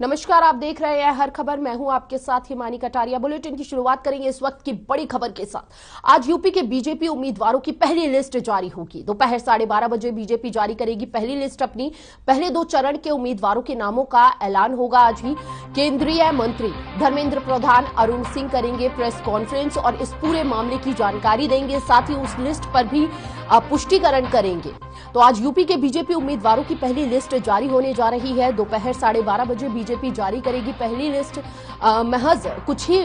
नमस्कार, आप देख रहे हैं हर खबर। मैं हूं आपके साथ हिमानी कटारिया। बुलेटिन की शुरुआत करेंगे इस वक्त की बड़ी खबर के साथ। आज यूपी के बीजेपी उम्मीदवारों की पहली लिस्ट जारी होगी। दोपहर 12:30 बजे बीजेपी जारी करेगी पहली लिस्ट। अपनी पहले 2 चरण के उम्मीदवारों के नामों का ऐलान होगा आज ही। केंद्रीय मंत्री धर्मेंद्र प्रधान, अरुण सिंह करेंगे प्रेस कॉन्फ्रेंस और इस पूरे मामले की जानकारी देंगे। साथ ही उस लिस्ट पर भी पुष्टिकरण करेंगे। तो आज यूपी के बीजेपी उम्मीदवारों की पहली लिस्ट जारी होने जा रही है। दोपहर 12:30 बजे बीजेपी जारी करेगी पहली लिस्ट। महज कुछ ही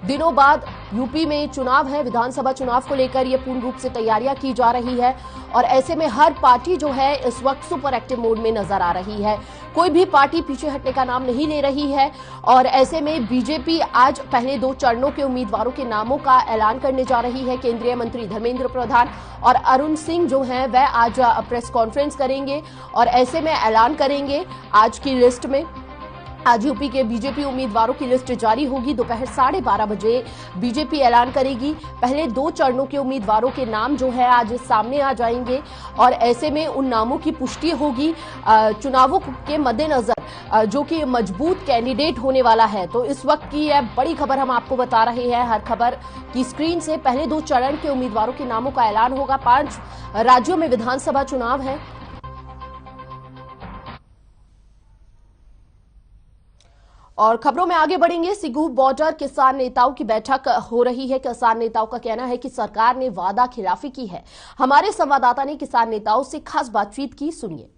दिनों बाद यूपी में चुनाव है। विधानसभा चुनाव को लेकर यह पूर्ण रूप से तैयारियां की जा रही है और ऐसे में हर पार्टी जो है इस वक्त सुपर एक्टिव मोड में नजर आ रही है। कोई भी पार्टी पीछे हटने का नाम नहीं ले रही है और ऐसे में बीजेपी आज पहले 2 चरणों के उम्मीदवारों के नामों का ऐलान करने जा रही है। केंद्रीय मंत्री धर्मेंद्र प्रधान और अरुण सिंह जो हैं वह आज प्रेस कॉन्फ्रेंस करेंगे और ऐसे में ऐलान करेंगे आज की लिस्ट में। आज यूपी के बीजेपी उम्मीदवारों की लिस्ट जारी होगी। दोपहर 12:30 बजे बीजेपी ऐलान करेगी। पहले 2 चरणों के उम्मीदवारों के नाम जो है आज सामने आ जाएंगे और ऐसे में उन नामों की पुष्टि होगी। चुनावों के मद्देनजर जो कि मजबूत कैंडिडेट होने वाला है। तो इस वक्त की यह बड़ी खबर हम आपको बता रहे हैं हर खबर की स्क्रीन से। पहले 2 चरण के उम्मीदवारों के नामों का ऐलान होगा। 5 राज्यों में विधानसभा चुनाव है। और खबरों में आगे बढ़ेंगे। सिगू बॉर्डर किसान नेताओं की बैठक हो रही है। किसान नेताओं का कहना है कि सरकार ने वादा खिलाफी की है। हमारे संवाददाता ने किसान नेताओं से खास बातचीत की, सुनिए।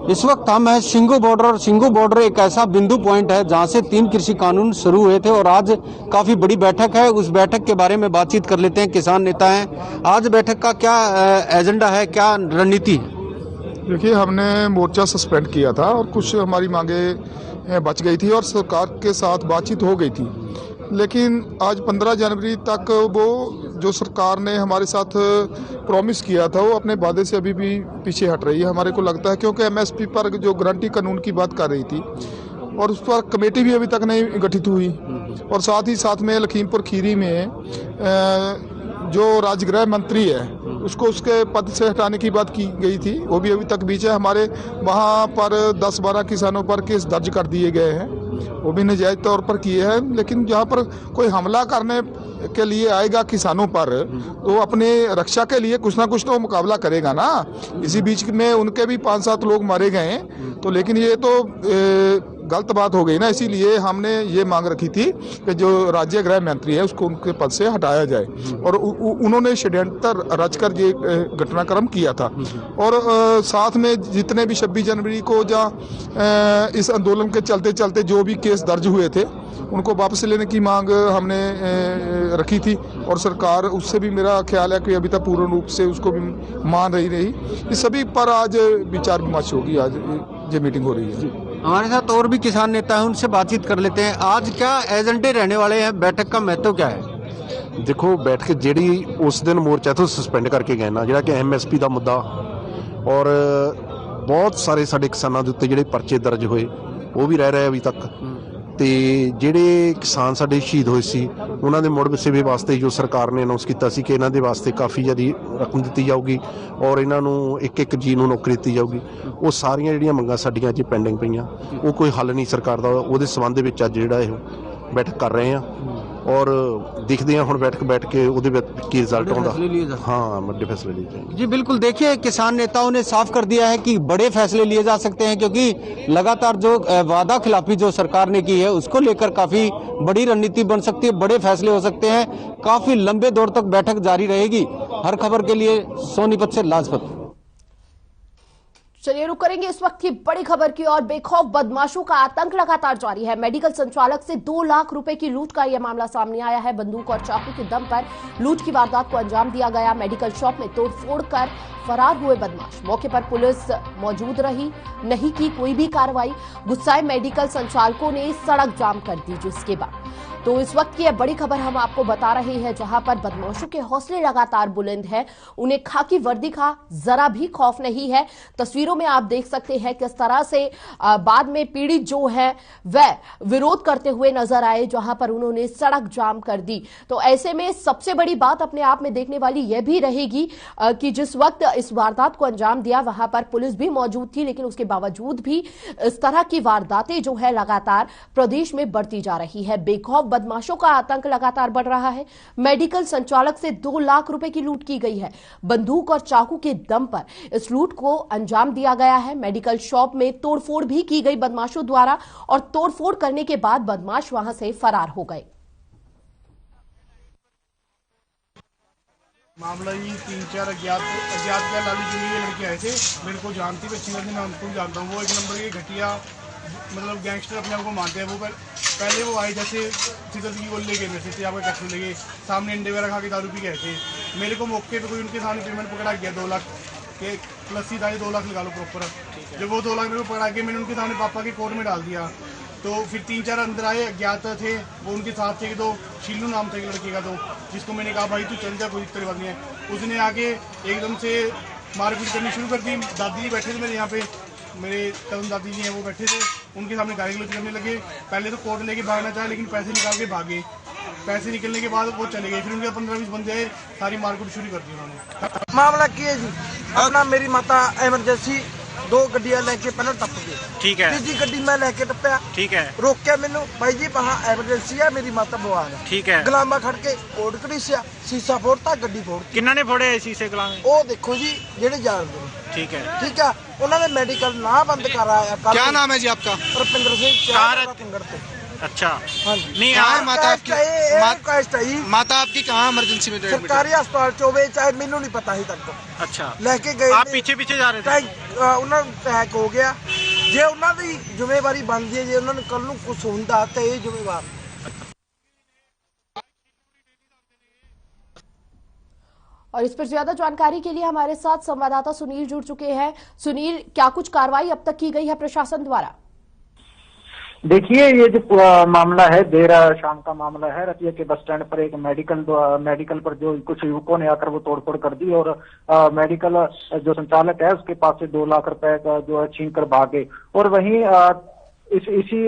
इस वक्त हम हैं सिंगू बॉर्डर और सिंगू बॉर्डर एक ऐसा बिंदु पॉइंट है जहां से 3 कृषि कानून शुरू हुए थे और आज काफी बड़ी बैठक है। उस बैठक के बारे में बातचीत कर लेते हैं। किसान नेता हैं, आज बैठक का क्या एजेंडा है, क्या रणनीति है? देखिए, हमने मोर्चा सस्पेंड किया था और कुछ हमारी मांगे बच गई थी और सरकार के साथ बातचीत हो गई थी, लेकिन आज 15 जनवरी तक वो जो सरकार ने हमारे साथ प्रॉमिस किया था वो अपने वादे से अभी भी पीछे हट रही है, हमारे को लगता है। क्योंकि एमएसपी पर जो गारंटी कानून की बात कर रही थी और उस पर कमेटी भी अभी तक नहीं गठित हुई और साथ में लखीमपुर खीरी में जो राजगृह मंत्री है उसको उसके पद से हटाने की बात की गई थी, वो भी अभी तक बीच है। हमारे वहाँ पर 10-12 किसानों पर केस दर्ज कर दिए गए हैं, वो भी नाजायज तौर पर किए हैं। लेकिन जहाँ पर कोई हमला करने के लिए आएगा किसानों पर तो अपने रक्षा के लिए कुछ ना कुछ तो मुकाबला करेगा ना। इसी बीच में उनके भी 5-7 लोग मारे गए, तो लेकिन ये तो गलत बात हो गई ना। इसीलिए हमने ये मांग रखी थी कि जो राज्य गृह मंत्री है उसको उनके पद से हटाया जाए और उन्होंने षड्यंत्र रचकर ये घटनाक्रम किया था। और साथ में जितने भी 26 जनवरी को जहाँ इस आंदोलन के चलते चलते जो भी केस दर्ज हुए थे उनको वापस लेने की मांग हमने रखी थी और सरकार उससे भी मेरा ख्याल है कि अभी तक पूर्ण रूप से उसको भी मान रही। इस सभी पर आज विचार विमर्श होगी। आज ये मीटिंग हो रही है। हमारे साथ और भी किसान नेता हैं, उनसे बातचीत कर लेते हैं। आज क्या एजेंडे रहने वाले हैं, बैठक का महत्व क्या है? देखो, बैठक ਜਿਹੜੀ ਉਸ ਦਿਨ ਮੋਰਚਾ ਤੋਂ ਸਸਪੈਂਡ ਕਰਕੇ ਗਏ ਨਾ, ਜਿਹੜਾ ਕਿ ਐਮਐਸਪੀ ਦਾ ਮੁੱਦਾ ਔਰ ਬਹੁਤ ਸਾਰੇ ਸਾਡੇ ਕਿਸਾਨਾਂ ਦੇ ਉੱਤੇ ਜਿਹੜੇ ਪਰਚੇ ਦਰਜ ਹੋਏ ਉਹ ਵੀ ਰਹਿ ਰਹੇ ਅਭੀ ਤੱਕ ਤੇ ਜਿਹੜੇ ਕਿਸਾਨ ਸਾਡੇ ਸ਼ਹੀਦ ਹੋਏ ਸੀ ਉਹਨਾਂ ਦੇ ਮੁੜ ਵਸੇਵੇ ਵਾਸਤੇ ਜੋ ਸਰਕਾਰ ਨੇ ਅਨਾਉਂਸ ਕੀਤਾ ਸੀ ਕਿ ਇਹਨਾਂ ਦੇ ਵਾਸਤੇ ਕਾਫੀ ਜ਼ਿਆਦਾ ਰਕਮ ਦਿੱਤੀ ਜਾਊਗੀ ਔਰ ਇਹਨਾਂ ਨੂੰ ਇੱਕ ਜੀ ਨੂੰ ਨੌਕਰੀ ਦਿੱਤੀ ਜਾਊਗੀ। ਉਹ ਸਾਰੀਆਂ ਜਿਹੜੀਆਂ ਮੰਗਾਂ ਸਾਡੀਆਂ ਅੱਜ ਪੈਂਡਿੰਗ ਪਈਆਂ, ਉਹ ਕੋਈ ਹੱਲ ਨਹੀਂ ਸਰਕਾਰ ਦਾ। ਉਹਦੇ ਸੰਬੰਧ ਵਿੱਚ ਅੱਜ ਜਿਹੜਾ ਇਹ बैठक कर रहे हैं और देखते हैं हम बैठ के ਉਹਦੇ ਵਿੱਚ ਕੀ रिजल्ट आਉਂਦਾ। हाँ, बड़े फैसले लिए जाएंगे। जी बिल्कुल, देखिए किसान नेताओं ने साफ कर दिया है कि बड़े फैसले लिए जा सकते हैं क्योंकि लगातार जो वादा खिलाफी जो सरकार ने की है उसको लेकर काफी बड़ी रणनीति बन सकती है, बड़े फैसले हो सकते हैं। काफी लंबे दौर तक बैठक जारी रहेगी। हर खबर के लिए सोनीपत से लाजपत। चलिए रुक करेंगे इस वक्त की बड़ी खबर की और। बेखौफ बदमाशों का आतंक लगातार जारी है। मेडिकल संचालक से 2 लाख रुपए की लूट का यह मामला सामने आया है। बंदूक और चाकू के दम पर लूट की वारदात को अंजाम दिया गया। मेडिकल शॉप में तोड़फोड़ कर फरार हुए बदमाश। मौके पर पुलिस मौजूद रही, नहीं की कोई भी कार्रवाई। गुस्साए मेडिकल संचालकों ने सड़क जाम कर दी, जिसके बाद तो इस वक्त की यह बड़ी खबर हम आपको बता रहे हैं, जहां पर बदमाशों के हौसले लगातार बुलंद हैं। उन्हें खाकी वर्दी का जरा भी खौफ नहीं है। तस्वीरों में आप देख सकते हैं किस तरह से बाद में पीड़ित जो है वह विरोध करते हुए नजर आए, जहां पर उन्होंने सड़क जाम कर दी। तो ऐसे में सबसे बड़ी बात अपने आप में देखने वाली यह भी रहेगी कि जिस वक्त इस वारदात को अंजाम दिया वहां पर पुलिस भी मौजूद थी, लेकिन उसके बावजूद भी इस तरह की वारदातें जो है लगातार प्रदेश में बढ़ती जा रही है। बेखौफ बदमाशों का आतंक लगातार बढ़ रहा है। मेडिकल संचालक से 2 लाख रुपए की लूट की गई है। बंदूक और चाकू के दम पर इस लूट को अंजाम दिया गया है। मेडिकल शॉप में तोड़फोड़ भी की गई बदमाशों द्वारा, और तोड़फोड़ करने के बाद बदमाश वहां से फरार हो गए। मामला ही 3-4 अज्ञात क्या लाली जुली ये लड़के आए थे, मेरे को जानती भी अच्छी लगती, मैं उनको जानता हूँ। वो एक नंबर के घटिया मतलब गैंगस्टर अपने आप को मानते हैं। वो पहले वो आए जैसे सिगरेट की गोली लेके मेरे से आपका कैसे लेके सामने अंडे वगैरह खा के दारू पी गए थे। मेरे को मौके पे कोई उनके सामने पेमेंट पकड़ा गया 2 लाख के प्लस ही था, 2 लाख लगा लो प्रॉपर। जब वो 2 लाख मेरे को पकड़ा के मैंने उनके सामने पापा के कोर्ट में डाल दिया, तो फिर 3-4 अंदर आए अज्ञात थे। वो उनके साथ थे तो शीलू नाम था एक लड़के का, तो जिसको मैंने कहा भाई तू चल जा, कोई दिक्कत बात नहीं है। उसने आके एकदम से मारपीट करनी शुरू कर दी। दादी जी बैठे थे मेरे यहाँ पे, मेरे कदम दादी जी हैं वो बैठे थे, उनके सामने गाली गलौज करने लगे। पहले तो कोर्ट लेके भागना चाहे, लेकिन पैसे निकाल के भागे। पैसे निकलने के बाद वो चले गए। फिर उनके 15-20 बंदे आए, सारी मारपीट शुरू कर दी उन्होंने। मामला की है जी, अपना मेरी माता एमरजेंसी 2 ਗੱਡੀਆਂ लेके पहले टप गए। ठीक है। तीसरी ਗੱਡੀ मैं लेके टप्पया। ठीक है। रोकिया मैनू, भाई जी वहाँ एमरजेंसी है, मेरी माता बीमार है। ठीक है। गुलामा खड़ के कोट कड़ीसिया, शीशा फोड़ता, ਗੱਡੀ फोड़। किन्ना ने फोड़े शीशे गुलाम? ਉਹ देखो जी ਜਿਹੜੇ ਜਾਣਦੇ ਨੇ। ठीक है। ठीक है, उन्होंने मेडिकल ना बंद कराया। क्या नाम है जी आपका? रुपिंदर सिंह। अच्छा। हाँ जी। नहीं यहाँ माता आपकी माता आपकी कहाँ इमरजेंसी में? सरकारी अस्पताल चोवे, चाहे मैनू नहीं पता ही तक। अच्छा। लेके गए आप पीछे जा रहे थे? ਉਹਨਾਂ ਨੂੰ ਅਟੈਕ ਹੋ ਗਿਆ। ਜੇ ਉਹਨਾਂ ਦੀ ਜ਼ਿੰਮੇਵਾਰੀ ਬਣਦੀ ਹੈ, ਜੇ ਉਹਨਾਂ ਨੂੰ ਕੱਲ ਨੂੰ ਕੁਝ ਹੁੰਦਾ ਤਾਂ ਇਹ ਜ਼ਿੰਮੇਵਾਰ। और इस पर ज्यादा जानकारी के लिए हमारे साथ संवाददाता सुनील जुड़ चुके हैं। सुनील, क्या कुछ कार्रवाई अब तक की गई है प्रशासन द्वारा? देखिए, ये जो मामला है देर शाम का मामला है। रतिया के बस स्टैंड पर एक मेडिकल पर जो कुछ युवकों ने आकर वो तोड़फोड़ कर दी, और मेडिकल जो संचालक है उसके पास से 2 लाख रुपए का जो है छीन कर भागे। और वहीं इसी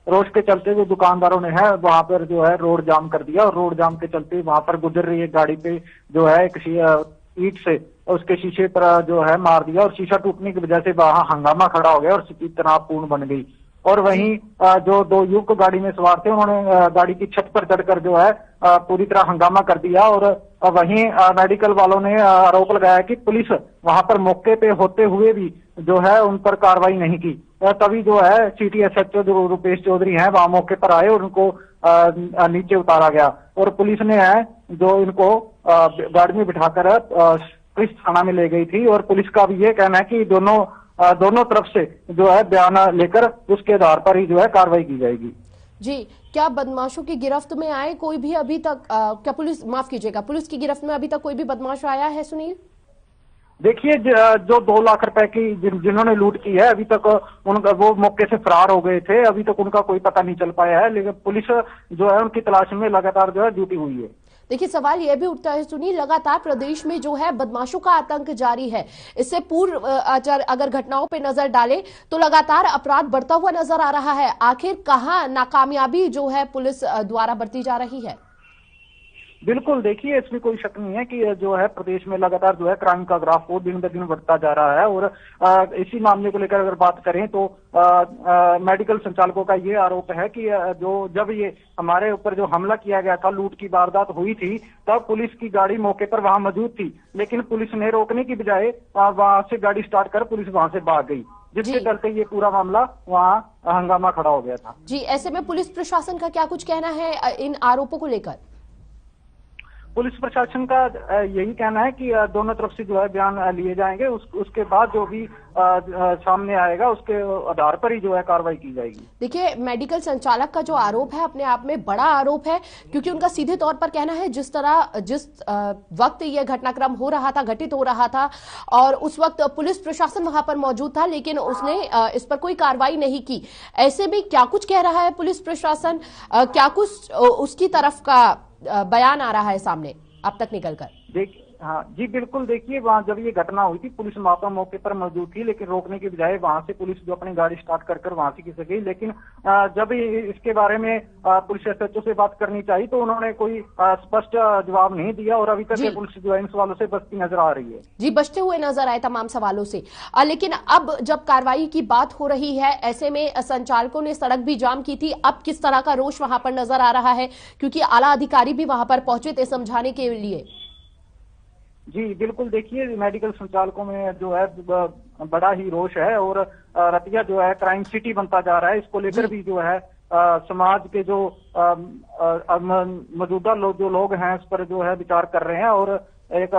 रोष के चलते जो दुकानदारों ने है वहां पर जो है रोड जाम कर दिया, और रोड जाम के चलते वहां पर गुजर रही एक गाड़ी पे जो है किसी ईंट से उसके शीशे पर जो है मार दिया, और शीशा टूटने की वजह से वहां हंगामा खड़ा हो गया और स्थिति तनावपूर्ण बन गई। और वहीं जो 2 युवक गाड़ी में सवार थे उन्होंने गाड़ी की छत पर चढ़कर जो है पूरी तरह हंगामा कर दिया। और वहीं मेडिकल वालों ने आरोप लगाया कि पुलिस वहां पर मौके पे होते हुए भी जो है उन पर कार्रवाई नहीं की। तभी जो है सिटी एसएचओ जो रुपेश चौधरी हैं वहां मौके पर आए और उनको नीचे उतारा गया, और पुलिस ने है जो इनको गाड़ी में बिठाकर पुलिस थाना में ले गई थी। और पुलिस का भी ये कहना है कि दोनों तरफ से जो है बयान लेकर उसके आधार पर ही जो है कार्रवाई की जाएगी। जी, क्या बदमाशों की गिरफ्त में आए कोई भी अभी तक? क्या पुलिस, माफ कीजिएगा, पुलिस की गिरफ्त में अभी तक कोई भी बदमाश आया है सुनील? देखिए, जो 2 लाख रुपए की जिन्होंने लूट की है अभी तक उनका वो मौके से फरार हो गए थे। अभी तक उनका कोई पता नहीं चल पाया है, लेकिन पुलिस जो है उनकी तलाश में लगातार जो है जुटी हुई है। देखिए, सवाल यह भी उठता है सुनील, लगातार प्रदेश में जो है बदमाशों का आतंक जारी है। इससे पूर्व अगर घटनाओं पे नजर डालें तो लगातार अपराध बढ़ता हुआ नजर आ रहा है। आखिर कहां नाकामयाबी जो है पुलिस द्वारा बरती जा रही है? बिल्कुल, देखिए इसमें कोई शक नहीं है कि जो है प्रदेश में लगातार जो है क्राइम का ग्राफ वो दिन ब दिन बढ़ता जा रहा है। और इसी मामले को लेकर अगर बात करें तो मेडिकल संचालकों का ये आरोप है कि जब ये हमारे ऊपर जो हमला किया गया था, लूट की वारदात हुई थी, तब पुलिस की गाड़ी मौके पर वहां मौजूद थी, लेकिन पुलिस ने रोकने की बजाय वहां से गाड़ी स्टार्ट कर पुलिस वहां से भाग गई, जिसके चलते ये पूरा मामला वहां हंगामा खड़ा हो गया था। जी, ऐसे में पुलिस प्रशासन का क्या कुछ कहना है इन आरोपों को लेकर? पुलिस प्रशासन का यही कहना है कि दोनों तरफ से जो है बयान लिए जाएंगे, उसके बाद जो भी सामने आएगा उसके आधार पर ही जो है कार्रवाई की जाएगी। देखिए, मेडिकल संचालक का जो आरोप है अपने आप में बड़ा आरोप है, क्योंकि उनका सीधे तौर पर कहना है जिस वक्त यह घटनाक्रम हो रहा था, घटित हो रहा था, और उस वक्त पुलिस प्रशासन वहां पर मौजूद था, लेकिन उसने इस पर कोई कार्रवाई नहीं की। ऐसे में क्या कुछ कह रहा है पुलिस प्रशासन, क्या कुछ उसकी तरफ का बयान आ रहा है सामने अब तक निकलकर? हाँ जी बिल्कुल, देखिए वहाँ जब ये घटना हुई थी पुलिस मौके पर मौजूद थी, लेकिन रोकने की बजाय वहां से पुलिस जो अपनी गाड़ी स्टार्ट कर वहां से खिसक गई। लेकिन जब इसके बारे में पुलिस एसएचओ से बात करनी चाहिए तो उन्होंने कोई स्पष्ट जवाब नहीं दिया, और अभी तक पुलिस जो है इन सवालों से बचती नजर आ रही है। जी, बचते हुए नजर आए तमाम सवालों से। लेकिन अब जब कार्रवाई की बात हो रही है, ऐसे में संचालकों ने सड़क भी जाम की थी, अब किस तरह का रोष वहां पर नजर आ रहा है, क्योंकि आला अधिकारी भी वहां पर पहुंचे थे समझाने के लिए? जी बिल्कुल, देखिए मेडिकल संचालकों में जो है बड़ा ही रोष है, और रतिया जो है क्राइम सिटी बनता जा रहा है। इसको लेकर भी जो है समाज के जो मौजूदा जो लोग हैं इस पर जो है विचार कर रहे हैं, और एक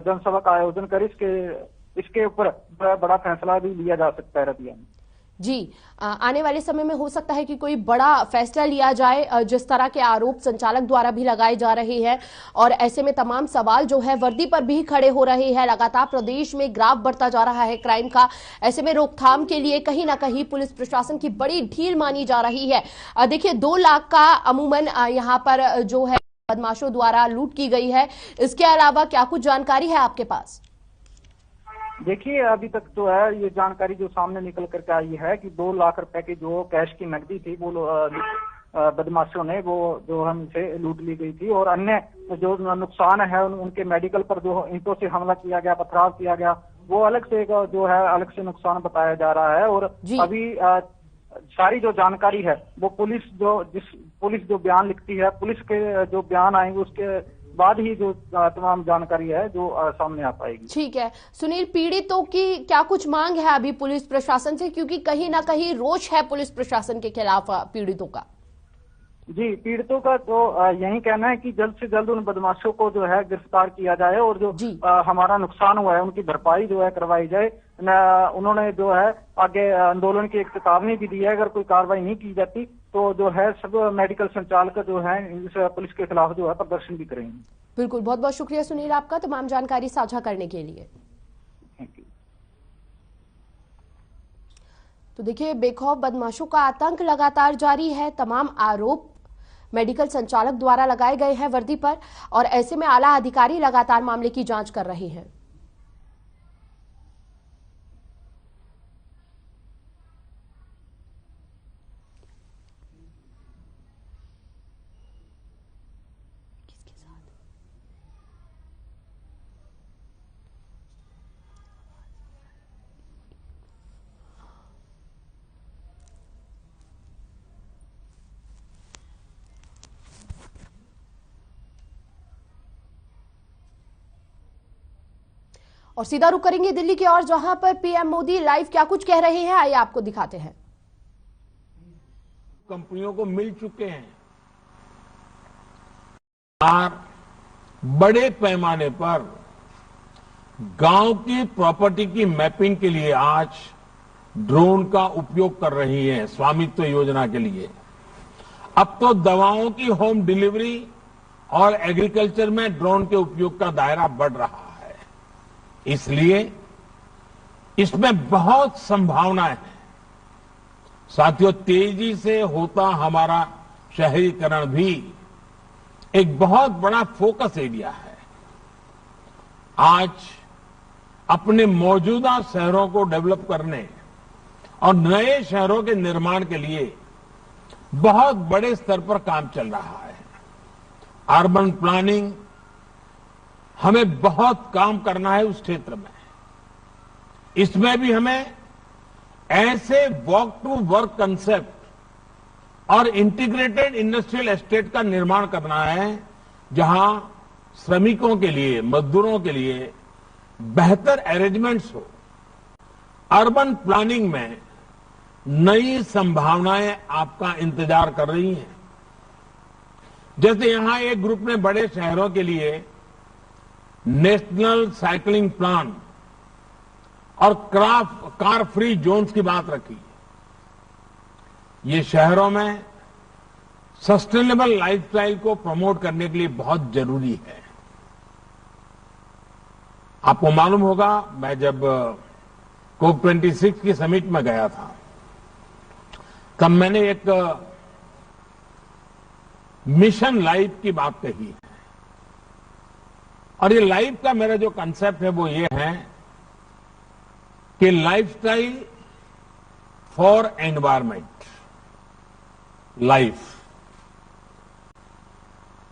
जनसभा का आयोजन कर इसके ऊपर बड़ा फैसला भी लिया जा सकता है रतिया में। जी, आने वाले समय में हो सकता है कि कोई बड़ा फैसला लिया जाए, जिस तरह के आरोप संचालक द्वारा भी लगाए जा रहे हैं, और ऐसे में तमाम सवाल जो है वर्दी पर भी खड़े हो रहे हैं। लगातार प्रदेश में ग्राफ बढ़ता जा रहा है क्राइम का, ऐसे में रोकथाम के लिए कहीं ना कहीं पुलिस प्रशासन की बड़ी ढील मानी जा रही है। देखिए, 2 लाख का अमूमन यहाँ पर जो है बदमाशों द्वारा लूट की गई है। इसके अलावा क्या कुछ जानकारी है आपके पास? देखिए, अभी तक जो है ये जानकारी जो सामने निकल करके आई है कि 2 लाख रुपए की जो कैश की नकदी थी वो बदमाशों ने वो जो हमसे लूट ली गई थी, और अन्य जो नुकसान है उनके मेडिकल पर जो ईंटों से हमला किया गया, पथराव किया गया, वो अलग से नुकसान बताया जा रहा है। और अभी सारी जो जानकारी है वो पुलिस जो बयान लिखती है, पुलिस के जो बयान आएंगे उसके बाद ही जो तमाम जानकारी है जो सामने आ पाएगी। ठीक है सुनील, पीड़ितों की क्या कुछ मांग है अभी पुलिस प्रशासन से, क्योंकि कहीं ना कहीं रोष है पुलिस प्रशासन के खिलाफ पीड़ितों का? जी, पीड़ितों का तो यही कहना है कि जल्द से जल्द उन बदमाशों को जो है गिरफ्तार किया जाए, और जो हमारा नुकसान हुआ है उनकी भरपाई जो है करवाई जाए। उन्होंने जो है आगे आंदोलन की एक चेतावनी भी दी है, अगर कोई कार्रवाई नहीं की जाती तो जो है सब मेडिकल संचालक जो है इस पुलिस के खिलाफ जो है प्रदर्शन भी करेंगे। बिल्कुल, बहुत बहुत शुक्रिया सुनील आपका तमाम जानकारी साझा करने के लिए। Thank you. तो देखिए, बेखौफ बदमाशों का आतंक लगातार जारी है। तमाम आरोप मेडिकल संचालक द्वारा लगाए गए हैं वर्दी पर, और ऐसे में आला अधिकारी लगातार मामले की जांच कर रहे हैं। और सीधा रुख करेंगे दिल्ली की ओर, जहां पर पीएम मोदी लाइव क्या कुछ कह रहे हैं, आइए आपको दिखाते हैं। कंपनियों को मिल चुके हैं, बड़े पैमाने पर गांव की प्रॉपर्टी की मैपिंग के लिए आज ड्रोन का उपयोग कर रही है स्वामित्व योजना के लिए। अब तो दवाओं की होम डिलीवरी और एग्रीकल्चर में ड्रोन के उपयोग का दायरा बढ़ रहा है। इसलिए इसमें बहुत संभावनाएं हैं। साथियों, तेजी से होता हमारा शहरीकरण भी एक बहुत बड़ा फोकस एरिया है। आज अपने मौजूदा शहरों को डेवलप करने और नए शहरों के निर्माण के लिए बहुत बड़े स्तर पर काम चल रहा है। अर्बन प्लानिंग, हमें बहुत काम करना है उस क्षेत्र में। इसमें भी हमें ऐसे वॉक टू वर्क कंसेप्ट और इंटीग्रेटेड इंडस्ट्रियल एस्टेट का निर्माण करना है, जहां श्रमिकों के लिए, मजदूरों के लिए बेहतर अरेंजमेंट्स हो। अर्बन प्लानिंग में नई संभावनाएं आपका इंतजार कर रही हैं। जैसे यहां एक ग्रुप ने बड़े शहरों के लिए नेशनल साइकिलिंग प्लान और कार फ्री जोन्स की बात रखी। ये शहरों में सस्टेनेबल लाइफस्टाइल को प्रमोट करने के लिए बहुत जरूरी है। आपको मालूम होगा, मैं जब COP26 की समिट में गया था तब मैंने एक मिशन लाइफ की बात कही है। और ये लाइफ का मेरा जो कंसेप्ट है वो ये है कि लाइफस्टाइल फॉर एनवायरमेंट लाइफ।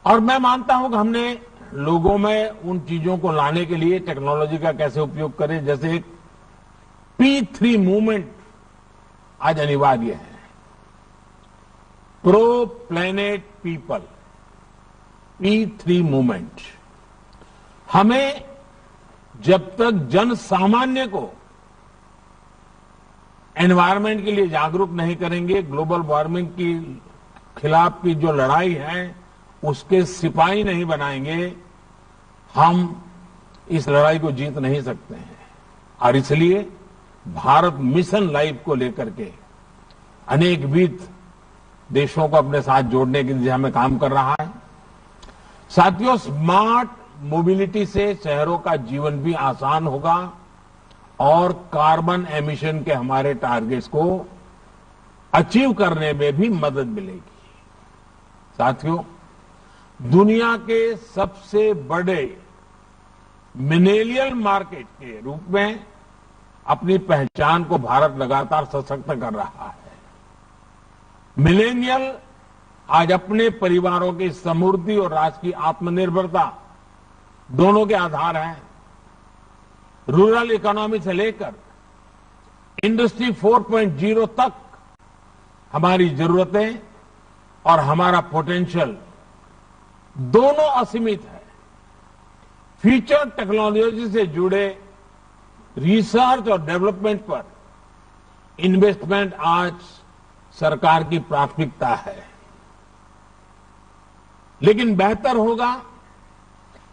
और मैं मानता हूं कि हमने लोगों में उन चीजों को लाने के लिए टेक्नोलॉजी का कैसे उपयोग करें, जैसे एक P3 मूवमेंट आज अनिवार्य है। Pro planet people, P3 movement. हमें जब तक जन सामान्य को एनवायरमेंट के लिए जागरूक नहीं करेंगे, ग्लोबल वार्मिंग की खिलाफ की जो लड़ाई है उसके सिपाही नहीं बनाएंगे, हम इस लड़ाई को जीत नहीं सकते हैं। और इसलिए भारत मिशन लाइफ को लेकर के अनेकविध देशों को अपने साथ जोड़ने की दिशा में काम कर रहा है। साथियों, स्मार्ट मोबिलिटी से शहरों का जीवन भी आसान होगा और कार्बन एमिशन के हमारे टारगेट्स को अचीव करने में भी मदद मिलेगी। साथियों, दुनिया के सबसे बड़े मिलेनियल मार्केट के रूप में अपनी पहचान को भारत लगातार सशक्त कर रहा है। मिलेनियल आज अपने परिवारों की समृद्धि और राष्ट्र की आत्मनिर्भरता दोनों के आधार हैं। रूरल इकोनॉमी से लेकर इंडस्ट्री 4.0 तक हमारी जरूरतें और हमारा पोटेंशियल दोनों असीमित है। फ्यूचर टेक्नोलॉजी से जुड़े रिसर्च और डेवलपमेंट पर इन्वेस्टमेंट आज सरकार की प्राथमिकता है। लेकिन बेहतर होगा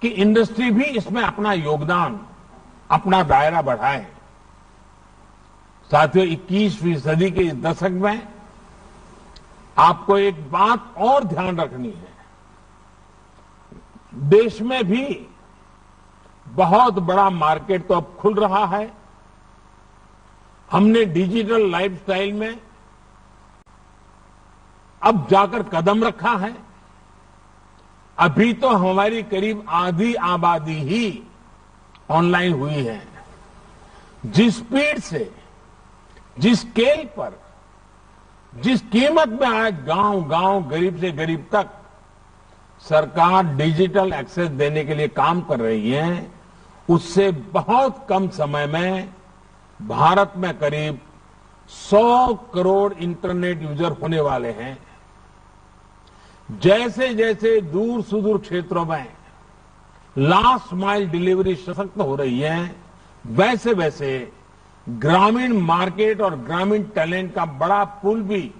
कि इंडस्ट्री भी इसमें अपना योगदान, अपना दायरा बढ़ाए। साथियों, 21वीं सदी के इस दशक में आपको एक बात और ध्यान रखनी है। देश में भी बहुत बड़ा मार्केट तो अब खुल रहा है। हमने डिजिटल लाइफस्टाइल में अब जाकर कदम रखा है। अभी तो हमारी करीब आधी आबादी ही ऑनलाइन हुई है। जिस स्पीड से, जिस स्केल पर, जिस कीमत में आज गांव-गांव, गरीब से गरीब तक सरकार डिजिटल एक्सेस देने के लिए काम कर रही है, उससे बहुत कम समय में भारत में करीब 100 करोड़ इंटरनेट यूजर होने वाले हैं। जैसे जैसे दूर सुदूर क्षेत्रों में लास्ट माइल डिलीवरी सशक्त हो रही है, वैसे वैसे ग्रामीण मार्केट और ग्रामीण टैलेंट का बड़ा पुल भी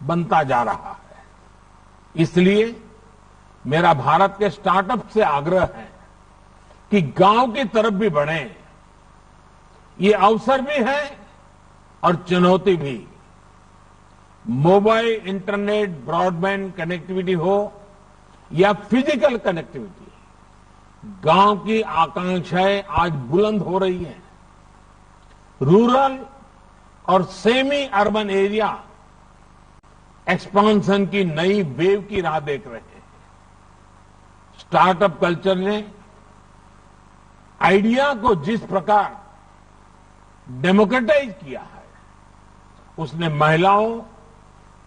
बनता जा रहा है। इसलिए मेरा भारत के स्टार्टअप से आग्रह है कि गांव की तरफ भी बढ़ें। ये अवसर भी है और चुनौती भी। मोबाइल, इंटरनेट, ब्रॉडबैंड कनेक्टिविटी हो या फिजिकल कनेक्टिविटी, गांव की आकांक्षाएं आज बुलंद हो रही हैं। रूरल और सेमी अर्बन एरिया एक्सपांशन की नई वेव की राह देख रहे हैं। स्टार्टअप कल्चर ने आइडिया को जिस प्रकार डेमोक्रेटाइज किया है, उसने महिलाओं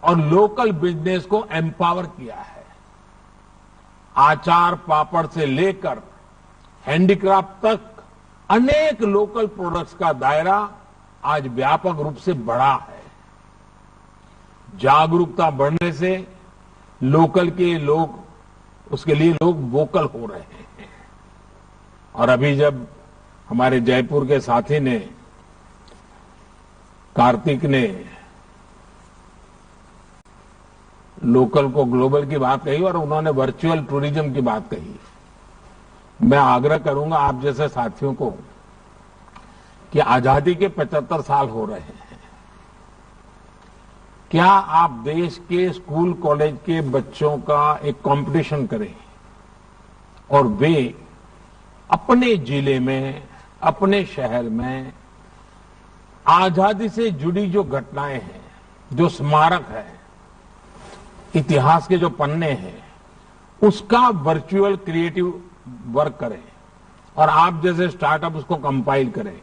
और लोकल बिजनेस को एम्पावर किया है। आचार पापड़ से लेकर हैंडीक्राफ्ट तक अनेक लोकल प्रोडक्ट्स का दायरा आज व्यापक रूप से बढ़ा है। जागरूकता बढ़ने से लोकल के लोग, उसके लिए लोग वोकल हो रहे हैं। और अभी जब हमारे जयपुर के साथी ने, कार्तिक ने लोकल को ग्लोबल की बात कही और उन्होंने वर्चुअल टूरिज्म की बात कही। मैं आग्रह करूंगा आप जैसे साथियों को कि आजादी के 75 साल हो रहे हैं, क्या आप देश के स्कूल कॉलेज के बच्चों का एक कंपटीशन करें और वे अपने जिले में, अपने शहर में आजादी से जुड़ी जो घटनाएं हैं, जो स्मारक है, इतिहास के जो पन्ने हैं, उसका वर्चुअल क्रिएटिव वर्क करें और आप जैसे स्टार्टअप उसको कंपाइल करें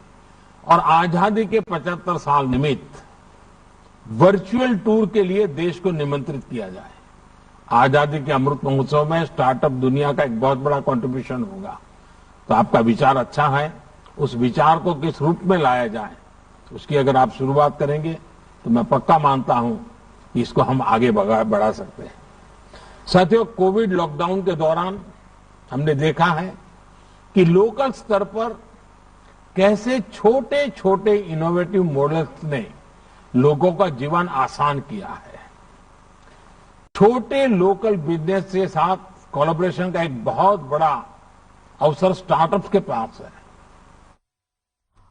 और आजादी के 75 साल निमित्त वर्चुअल टूर के लिए देश को निमंत्रित किया जाए। आजादी के अमृत महोत्सव में स्टार्टअप दुनिया का एक बहुत बड़ा कंट्रीब्यूशन होगा। तो आपका विचार अच्छा है, उस विचार को किस रूप में लाया जाए उसकी अगर आप शुरुआत करेंगे तो मैं पक्का मानता हूं कि इसको हम आगे बढ़ा सकते हैं। साथियों, कोविड लॉकडाउन के दौरान हमने देखा है कि लोकल स्तर पर कैसे छोटे छोटे इनोवेटिव मॉडल्स ने लोगों का जीवन आसान किया है। छोटे लोकल बिजनेस के साथ कोलैबोरेशन का एक बहुत बड़ा अवसर स्टार्टअप्स के पास है।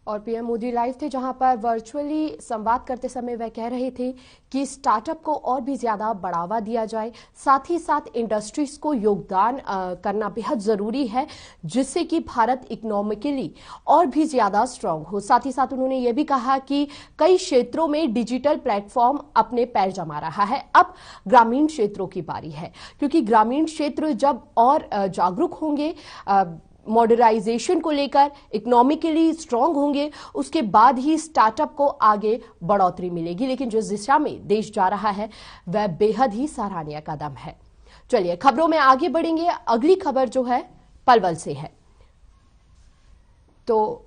और पीएम मोदी लाइव थे, जहां पर वर्चुअली संवाद करते समय वह कह रहे थे कि स्टार्टअप को और भी ज्यादा बढ़ावा दिया जाए, साथ ही साथ इंडस्ट्रीज को योगदान करना बेहद जरूरी है, जिससे कि भारत इकोनॉमिकली और भी ज्यादा स्ट्रांग हो। साथ ही साथ उन्होंने ये भी कहा कि कई क्षेत्रों में डिजिटल प्लेटफॉर्म अपने पैर जमा रहा है। अब ग्रामीण क्षेत्रों की बारी है, क्योंकि ग्रामीण क्षेत्र जब और जागरूक होंगे, मॉडर्नाइजेशन को लेकर इकोनॉमिकली स्ट्रांग होंगे, उसके बाद ही स्टार्टअप को आगे बढ़ोतरी मिलेगी। लेकिन जिस दिशा में देश जा रहा है वह बेहद ही सराहनीय कदम है। चलिए खबरों में आगे बढ़ेंगे। अगली खबर जो है पलवल से है, तो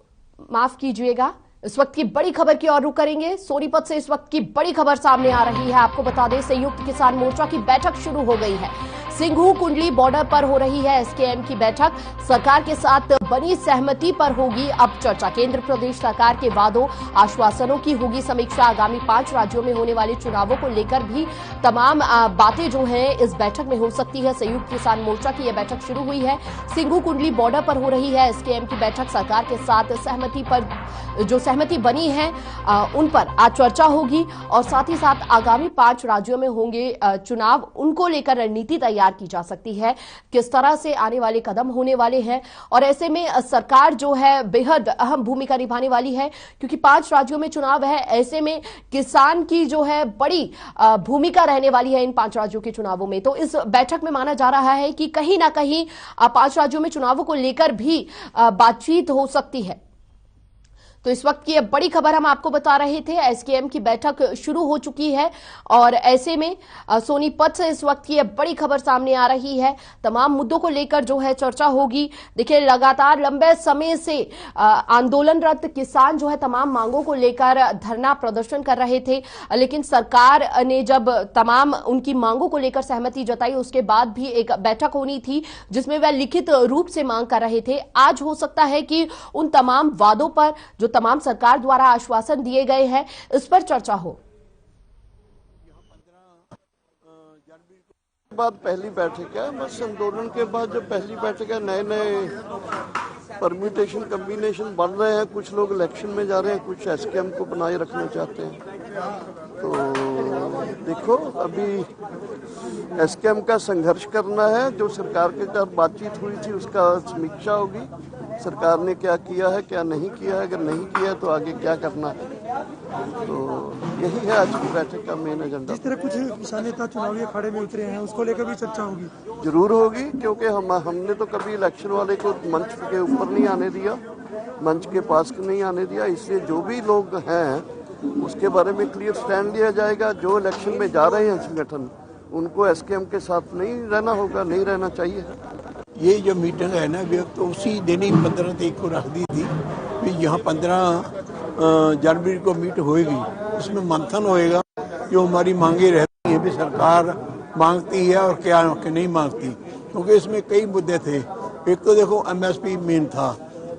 माफ कीजिएगा, इस वक्त की बड़ी खबर की ओर रुख करेंगे। सोनीपत से इस वक्त की बड़ी खबर सामने आ रही है। आपको बता दें, संयुक्त किसान मोर्चा की बैठक शुरू हो गई है। सिंघू कुंडली बॉर्डर पर हो रही है एसकेएम की बैठक। सरकार के साथ बनी सहमति पर होगी अब चर्चा। केंद्र प्रदेश सरकार के वादों आश्वासनों की होगी समीक्षा। आगामी 5 राज्यों में होने वाले चुनावों को लेकर भी तमाम बातें जो हैं इस बैठक में हो सकती है। संयुक्त किसान मोर्चा की यह बैठक शुरू हुई है। सिंघू कुंडली बॉर्डर पर हो रही है एसकेएम की बैठक। सरकार के साथ सहमति पर जो सहमति बनी है उन पर आज चर्चा होगी और साथ ही साथ आगामी 5 राज्यों में होंगे चुनाव, उनको लेकर रणनीति तैयार की जा सकती है, किस तरह से आने वाले कदम होने वाले हैं। और ऐसे में सरकार जो है बेहद अहम भूमिका निभाने वाली है, क्योंकि 5 राज्यों में चुनाव है। ऐसे में किसान की जो है बड़ी भूमिका रहने वाली है इन 5 राज्यों के चुनावों में। तो इस बैठक में माना जा रहा है कि कहीं ना कहीं 5 राज्यों में चुनावों को लेकर भी बातचीत हो सकती है। तो इस वक्त की ये बड़ी खबर हम आपको बता रहे थे। एसकेएम की बैठक शुरू हो चुकी है और ऐसे में सोनीपत से इस वक्त की ये बड़ी खबर सामने आ रही है। तमाम मुद्दों को लेकर जो है चर्चा होगी। देखिए, लगातार लंबे समय से आंदोलनरत किसान जो है तमाम मांगों को लेकर धरना प्रदर्शन कर रहे थे, लेकिन सरकार ने जब तमाम उनकी मांगों को लेकर सहमति जताई, उसके बाद भी एक बैठक होनी थी जिसमें वह लिखित रूप से मांग कर रहे थे। आज हो सकता है कि उन तमाम वादों पर जो तमाम सरकार द्वारा आश्वासन दिए गए हैं इस पर चर्चा हो। बाद पहली बैठक है, बस आंदोलन के बाद जो पहली बैठक है, नए नए परम्यूटेशन कम्बिनेशन बन रहे हैं। कुछ लोग इलेक्शन में जा रहे हैं, कुछ एसकेएम को बनाए रखना चाहते हैं। तो देखो, अभी एसकेएम का संघर्ष करना है। जो सरकार के साथ बातचीत हुई थी उसका समीक्षा होगी, सरकार ने क्या किया है क्या नहीं किया है, अगर नहीं किया तो आगे क्या करना है। तो यही है आज की बैठक का मेन एजेंडा। जिस तरह कुछ किसान नेता चुनावी अखाड़े में उतरे हैं, उसको लेकर भी चर्चा होगी। जरूर होगी, क्योंकि हमने तो कभी इलेक्शन वाले को मंच के ऊपर नहीं आने दिया, मंच के पास नहीं आने दिया। इसलिए जो भी लोग हैं उसके बारे में क्लियर स्टैंड लिया जाएगा। जो इलेक्शन में जा रहे हैं संगठन, उनको एसकेएम के साथ नहीं रहना होगा, नहीं रहना चाहिए। ये जो मीटिंग है ना, वे तो उसी दिन ही 15 तारीख को रख दी थी कि यहाँ 15 जनवरी को मीट होएगी। उसमें मंथन होएगा, जो हमारी मांगे रहती हैं भी सरकार मांगती है और क्या नहीं मांगती, क्योंकि इसमें कई मुद्दे थे। एक तो देखो एमएसपी मेन था,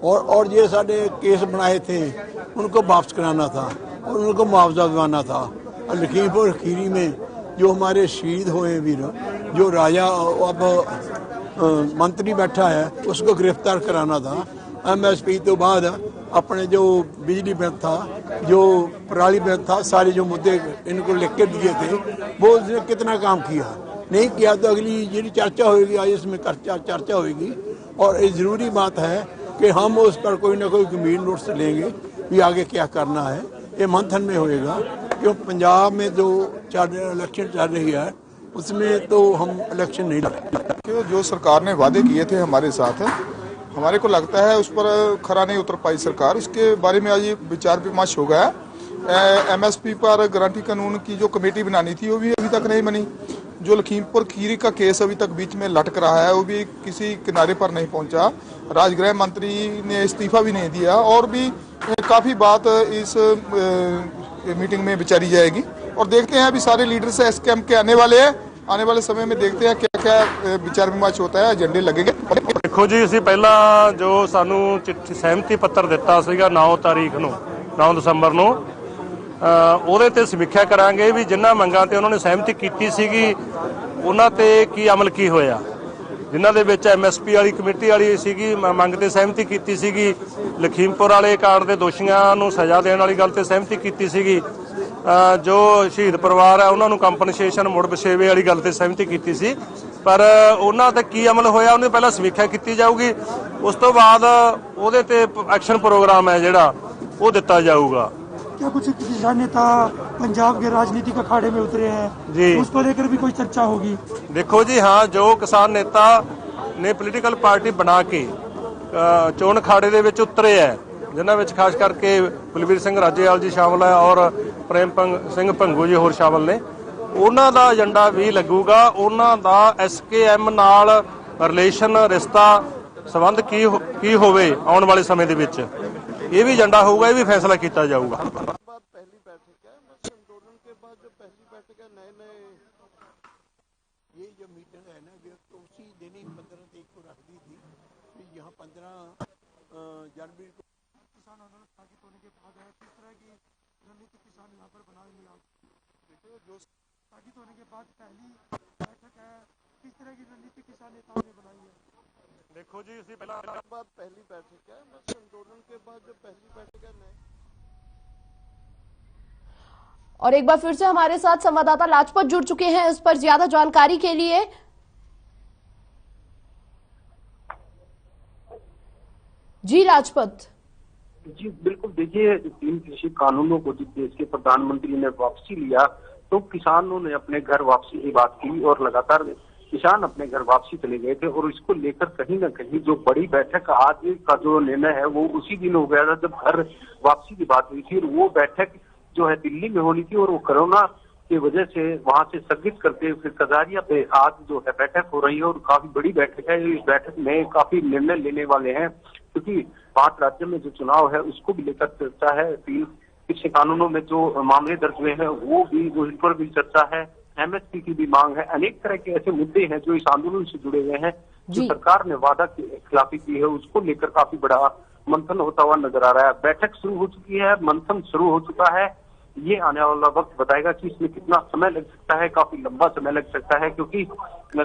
और ये सारे केस बनाए थे उनको वापस कराना था और उनको मुआवजा दिलाना था। और लखीमपुर खीरी में जो हमारे शहीद हुए वीर, जो राजा अब मंत्री बैठा है उसको गिरफ्तार कराना था। MSP तो बाद अपने जो बिजली बिल था, जो पराली बिल था, सारे जो मुद्दे इनको लिख के दिए थे वो उसने कितना काम किया, नहीं किया तो अगली जी चर्चा होगी, आज इसमें चर्चा होगी। और ये ज़रूरी बात है कि हम उस पर कोई ना कोई गंभीर नोट्स लेंगे कि आगे क्या करना है। ये मंथन में होएगा, क्यों पंजाब में जो इलेक्शन चल रही है उसमें तो हम इलेक्शन नहीं लड़ेंगे। जो सरकार ने वादे किए थे हमारे साथ, हमारे को लगता है उस पर खरा नहीं उतर पाई सरकार। उसके बारे में आज ये विचार विमर्श हो गया। MSP पर गारंटी कानून की जो कमेटी बनानी थी वो भी अभी तक नहीं बनी। जो लखीमपुर खीरी का केस अभी तक बीच में लटक रहा है वो भी किसी किनारे पर नहीं पहुंचा। राजगृह मंत्री ने इस्तीफा भी नहीं दिया और भी काफ़ी बात इस मीटिंग में विचारी जाएगी। और देखते हैं अभी सारे लीडर्स SKM के आने वाले हैं, आने वाले समय में देखते हैं क्या क्या विचार विमर्श होता है, एजेंडे लगेंगे। देखो जी, ਅਸੀਂ ਪਹਿਲਾਂ ਜੋ ਸਾਨੂੰ ਸਹਿਮਤੀ ਪੱਤਰ ਦਿੱਤਾ ਸੀਗਾ 9 ਤਾਰੀਖ ਨੂੰ 9 ਦਸੰਬਰ ਨੂੰ ਉਹਦੇ ਤੇ ਸਮੀਖਿਆ ਕਰਾਂਗੇ ਵੀ ਜਿਨ੍ਹਾਂ ਮੰਗਾਂ ਤੇ ਉਹਨਾਂ ਨੇ ਸਹਿਮਤੀ ਕੀਤੀ ਸੀਗੀ ਉਹਨਾਂ ਤੇ ਕੀ ਅਮਲ ਕੀ ਹੋਇਆ। ਜਿਨ੍ਹਾਂ ਦੇ ਵਿੱਚ MSP ਵਾਲੀ ਕਮੇਟੀ ਵਾਲੀ ਸੀਗੀ ਮੰਗ ਤੇ ਸਹਿਮਤੀ ਕੀਤੀ ਸੀਗੀ, ਲਖੀਮਪੁਰ ਵਾਲੇ ਕਾਂਡ ਦੇ ਦੋਸ਼ੀਆਂ ਨੂੰ ਸਜ਼ਾ ਦੇਣ ਵਾਲੀ ਗੱਲ ਤੇ ਸਹਿਮਤੀ ਕੀਤੀ ਸੀਗੀ, ਜੋ ਸ਼ਹੀਦ ਪਰਿਵਾਰ ਹੈ ਉਹਨਾਂ ਨੂੰ ਕੰਪਨਸੇਸ਼ਨ ਮੁੜ ਵਛੇਵੇ ਵਾਲੀ ਗੱਲ ਤੇ ਸਹਿਮਤੀ ਕੀਤੀ ਸੀ, ਪਰ ਉਹਨਾਂ ਤੇ ਕੀ ਅਮਲ ਹੋਇਆ ਉਹਨੇ ਪਹਿਲਾਂ ਸਮੀਖਿਆ ਕੀਤੀ ਜਾਊਗੀ। ਉਸ ਤੋਂ ਬਾਅਦ ਉਹਦੇ ਤੇ ਐਕਸ਼ਨ ਪ੍ਰੋਗਰਾਮ ਹੈ ਜਿਹੜਾ ਉਹ ਦਿੱਤਾ ਜਾਊਗਾ। क्या कुछ किसान नेता पंजाब के राजनीतिक अखाड़े में उतरे हैं जी, उसको लेकर भी कोई चर्चा होगी? देखो जी, हाँ, जो किसान नेता ने पोलिटिकल पार्टी बना के चोण अखाड़े ਦੇ ਵਿੱਚ ਉਤਰੇ ਹੈ, ਜਿਨ੍ਹਾਂ ਵਿੱਚ ਖਾਸ ਕਰਕੇ ਬਲਵੀਰ ਸਿੰਘ ਰਾਜੇਵਾਲ ਜੀ ਸ਼ਾਮਲ ਹੈ ਔਰ ਪ੍ਰੇਮ ਸਿੰਘ ਭੰਗੂ ਜੀ ਹੋਰ ਸ਼ਾਮਲ ਨੇ, ਉਹਨਾਂ ਦਾ ਏਜੰਡਾ ਵੀ ਲੱਗੂਗਾ। ਉਹਨਾਂ ਦਾ SKM ਨਾਲ ਰਿਲੇਸ਼ਨ, ਰਿਸ਼ਤਾ, ਸੰਬੰਧ ਕੀ ਹੋਵੇ ਆਉਣ ਵਾਲੇ ਸਮੇਂ ਦੇ ਵਿੱਚ, ਇਹ ਵੀ ਏਜੰਡਾ ਹੋਊਗਾ, ਇਹ ਵੀ ਫੈਸਲਾ ਕੀਤਾ ਜਾਊਗਾ। पहली बैठक है, बस आंदोलन के बाद जो पहली बैठक है, नए ये जो मीटिंग है ना, तो उसी दिन ही 15 तारीख को रख दी थी कि यहाँ 15 जनवरी को किसान आंदोलन स्थगित होने के बाद है, किस तरह की रणनीति किसान यहाँ पर बनाएंगे? आप जो स्थगित होने के बाद पहली बैठक है, किस तरह की रणनीति किसान नेताओं ने बनाई है? देखो जी, इसी पहला पहली बैठक है, बस आंदोलन के बाद जो पहली बैठक है नए। और एक बार फिर से हमारे साथ संवाददाता लाजपत जुड़ चुके हैं इस पर ज्यादा जानकारी के लिए। जी लाजपत। जी बिल्कुल, देखिए 3 कृषि कानूनों को जब देश के प्रधानमंत्री ने वापसी लिया तो किसानों ने अपने घर वापसी की बात की और लगातार किसान अपने घर वापसी चले गए थे। और इसको लेकर कहीं ना कहीं जो बड़ी बैठक आज का जो निर्णय है वो उसी दिन हो गया था जब घर वापसी की बात हुई थी। और वो बैठक जो है दिल्ली में होनी थी और वो कोरोना की वजह से वहां से स्थगित करके फिर कजारिया पे आज जो है बैठक हो रही है और काफी बड़ी बैठक है। इस बैठक में काफी निर्णय लेने वाले हैं क्योंकि 5 राज्यों में जो चुनाव है उसको भी लेकर चर्चा है। 3 कृषि कानूनों में जो मामले दर्ज हुए हैं वो इन पर भी चर्चा है। MSP की भी मांग है। अनेक तरह के ऐसे मुद्दे हैं जो इस आंदोलन से जुड़े हुए हैं। जो सरकार ने वादा की खिलाफी की है उसको लेकर काफी बड़ा मंथन होता हुआ नजर आ रहा है। बैठक शुरू हो चुकी है, मंथन शुरू हो चुका है। ये आने वाला वक्त बताएगा कि इसमें कितना समय लग सकता है। काफी लंबा समय लग सकता है क्योंकि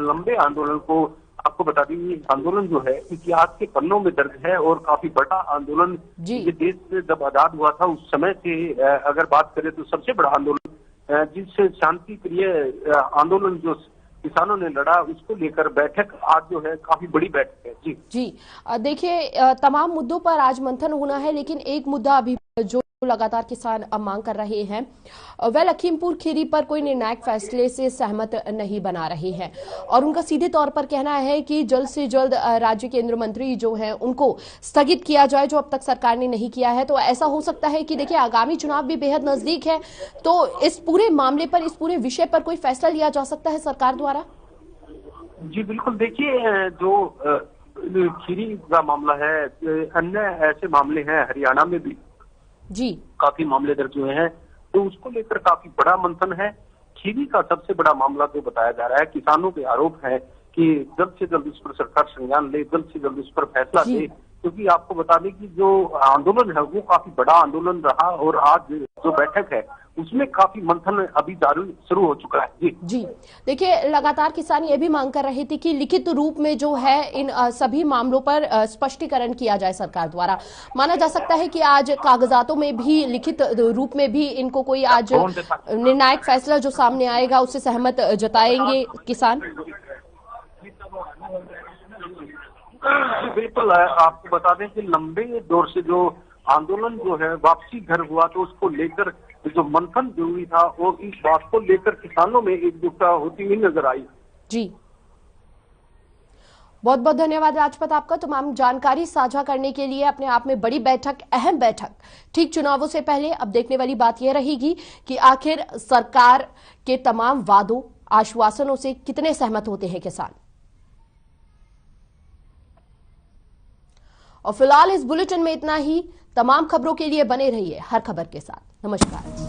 लंबे आंदोलन को आपको बता दें, ये आंदोलन जो है इतिहास के पन्नों में दर्ज है और काफी बड़ा आंदोलन ये देश से जब आजाद हुआ था उस समय से अगर बात करें तो सबसे बड़ा आंदोलन जिससे शांति प्रिय आंदोलन जो किसानों ने लड़ा उसको लेकर बैठक आज जो है काफी बड़ी बैठक है। जी देखिए तमाम मुद्दों पर आज मंथन होना है, लेकिन एक मुद्दा अभी जो लगातार किसान अब मांग कर रहे हैं वह लखीमपुर खीरी पर कोई निर्णायक फैसले से सहमत नहीं बना रहे हैं और उनका सीधे तौर पर कहना है कि जल्द से जल्द राज्य केंद्र मंत्री जो हैं उनको स्थगित किया जाए जो अब तक सरकार ने नहीं किया है। तो ऐसा हो सकता है कि देखिए आगामी चुनाव भी बेहद नजदीक है, तो इस पूरे मामले पर, इस पूरे विषय पर कोई फैसला लिया जा सकता है सरकार द्वारा? जी बिल्कुल, देखिए जो खीरी का मामला है, अन्य ऐसे मामले हैं हरियाणा में भी जी काफी मामले दर्ज हुए हैं, तो उसको लेकर काफी बड़ा मंथन है। खीरी का सबसे बड़ा मामला जो बताया जा रहा है, किसानों के आरोप है कि जल्द से जल्द इस पर सरकार संज्ञान ले, जल्द से जल्द इस पर फैसला ले क्योंकि आपको बता दें कि जो आंदोलन है वो काफी बड़ा आंदोलन रहा और आज जो बैठक है उसमें काफी मंथन अभी शुरू हो चुका है। जी देखिए, लगातार किसान ये भी मांग कर रहे थे कि लिखित रूप में जो है इन सभी मामलों पर स्पष्टीकरण किया जाए सरकार द्वारा। माना जा सकता है कि आज कागजातों में भी लिखित रूप में भी इनको कोई आज निर्णायक फैसला जो सामने आएगा उससे सहमत जताएंगे किसान। बिल्कुल, आपको बता दें कि लंबे दौर से जो आंदोलन जो है वापसी घर हुआ, तो उसको लेकर जो मंथन जरूरी था और इस बात को लेकर किसानों में एकजुटता होती हुई नजर आई। जी बहुत बहुत धन्यवाद राजपथ आपका तमाम जानकारी साझा करने के लिए। अपने आप में बड़ी बैठक, अहम बैठक ठीक चुनावों से पहले। अब देखने वाली बात यह रहेगी कि आखिर सरकार के तमाम वादों आश्वासनों से कितने सहमत होते हैं किसान। और फिलहाल इस बुलेटिन में इतना ही। तमाम खबरों के लिए बने रहिए हर खबर के साथ। नमस्कार।